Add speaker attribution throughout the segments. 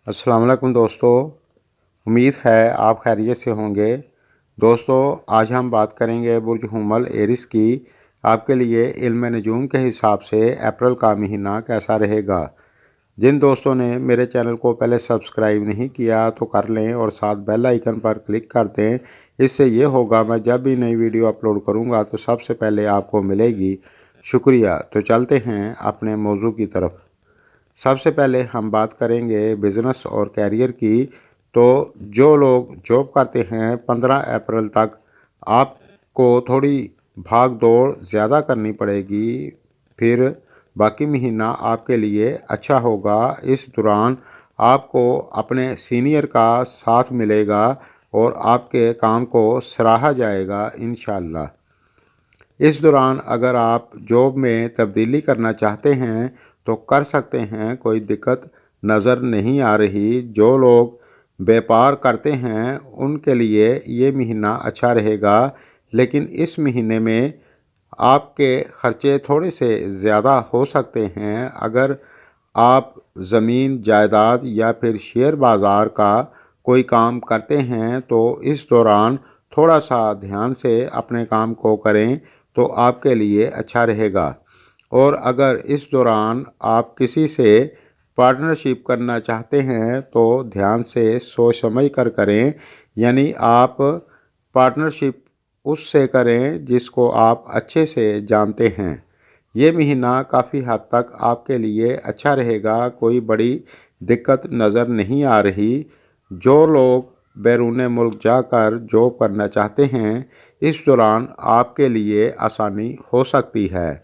Speaker 1: अस्सलाम वालेकुम दोस्तों, उम्मीद है आप खैरियत से होंगे। दोस्तों, आज हम बात करेंगे बुर्ज हुमल एरिस की। आपके लिए इल्म नजूम के हिसाब से अप्रैल का महीना कैसा रहेगा। जिन दोस्तों ने मेरे चैनल को पहले सब्सक्राइब नहीं किया तो कर लें और साथ बेल आइकन पर क्लिक कर दें। इससे ये होगा मैं जब भी नई वीडियो अपलोड करूँगा तो सबसे पहले आपको मिलेगी। शुक्रिया। तो चलते हैं अपने मौजू की तरफ। सबसे पहले हम बात करेंगे बिज़नेस और कैरियर की। तो जो लोग जॉब करते हैं 15 अप्रैल तक आपको थोड़ी भाग दौड़ ज़्यादा करनी पड़ेगी, फिर बाकी महीना आपके लिए अच्छा होगा। इस दौरान आपको अपने सीनियर का साथ मिलेगा और आपके काम को सराहा जाएगा इंशाअल्लाह। इस दौरान अगर आप जॉब में तब्दीली करना चाहते हैं तो कर सकते हैं, कोई दिक्कत नज़र नहीं आ रही। जो लोग व्यापार करते हैं उनके लिए ये महीना अच्छा रहेगा, लेकिन इस महीने में आपके ख़र्चे थोड़े से ज़्यादा हो सकते हैं। अगर आप ज़मीन जायदाद या फिर शेयर बाज़ार का कोई काम करते हैं तो इस दौरान थोड़ा सा ध्यान से अपने काम को करें तो आपके लिए अच्छा रहेगा। और अगर इस दौरान आप किसी से पार्टनरशिप करना चाहते हैं तो ध्यान से सोच समझ कर करें, यानी आप पार्टनरशिप उससे करें जिसको आप अच्छे से जानते हैं। ये महीना काफ़ी हद तक आपके लिए अच्छा रहेगा, कोई बड़ी दिक्कत नज़र नहीं आ रही। जो लोग बैरून मुल्क जाकर जॉब करना चाहते हैं इस दौरान आपके लिए आसानी हो सकती है।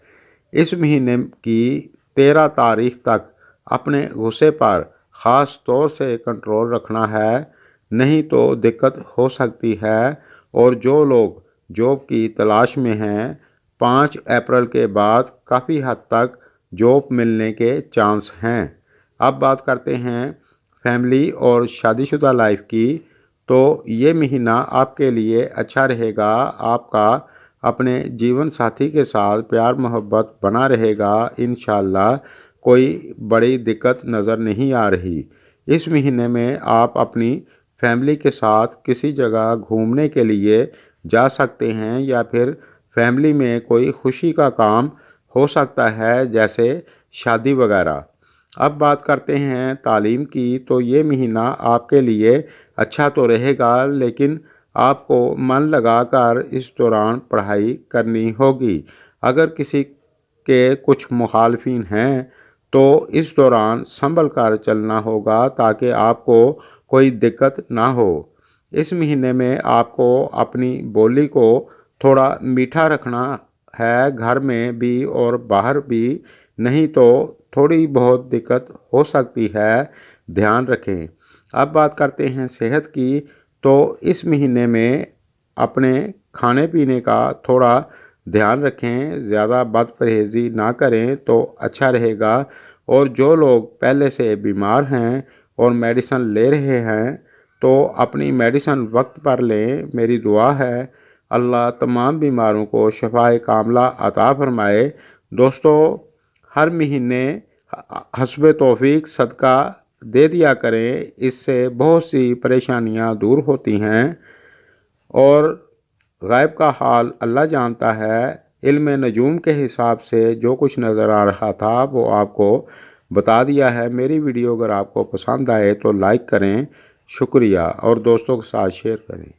Speaker 1: इस महीने की 13 तारीख तक अपने गुस्से पर ख़ास तौर से कंट्रोल रखना है, नहीं तो दिक्कत हो सकती है। और जो लोग जॉब की तलाश में हैं 5 अप्रैल के बाद काफ़ी हद तक जॉब मिलने के चांस हैं। अब बात करते हैं फैमिली और शादीशुदा लाइफ की। तो ये महीना आपके लिए अच्छा रहेगा। आपका अपने जीवन साथी के साथ प्यार मोहब्बत बना रहेगा इंशाअल्लाह, कोई बड़ी दिक्कत नज़र नहीं आ रही। इस महीने में आप अपनी फैमिली के साथ किसी जगह घूमने के लिए जा सकते हैं या फिर फैमिली में कोई खुशी का काम हो सकता है, जैसे शादी वगैरह। अब बात करते हैं तालीम की। तो ये महीना आपके लिए अच्छा तो रहेगा, लेकिन आपको मन लगाकर इस दौरान पढ़ाई करनी होगी। अगर किसी के कुछ मुखालफिन हैं तो इस दौरान संभल कर चलना होगा ताकि आपको कोई दिक्कत ना हो। इस महीने में आपको अपनी बोली को थोड़ा मीठा रखना है, घर में भी और बाहर भी, नहीं तो थोड़ी बहुत दिक्कत हो सकती है, ध्यान रखें। अब बात करते हैं सेहत की। तो इस महीने में अपने खाने पीने का थोड़ा ध्यान रखें, ज़्यादा बद परहेज़ी ना करें तो अच्छा रहेगा। और जो लोग पहले से बीमार हैं और मेडिसिन ले रहे हैं तो अपनी मेडिसिन वक्त पर लें। मेरी दुआ है अल्लाह तमाम बीमारों को शफाए कामला अता फरमाए। दोस्तों, हर महीने हस्ब तौफीक सदका दे दिया करें, इससे बहुत सी परेशानियां दूर होती हैं और गायब का हाल अल्लाह जानता है। इल्म नजूम के हिसाब से जो कुछ नज़र आ रहा था वो आपको बता दिया है। मेरी वीडियो अगर आपको पसंद आए तो लाइक करें, शुक्रिया, और दोस्तों के साथ शेयर करें।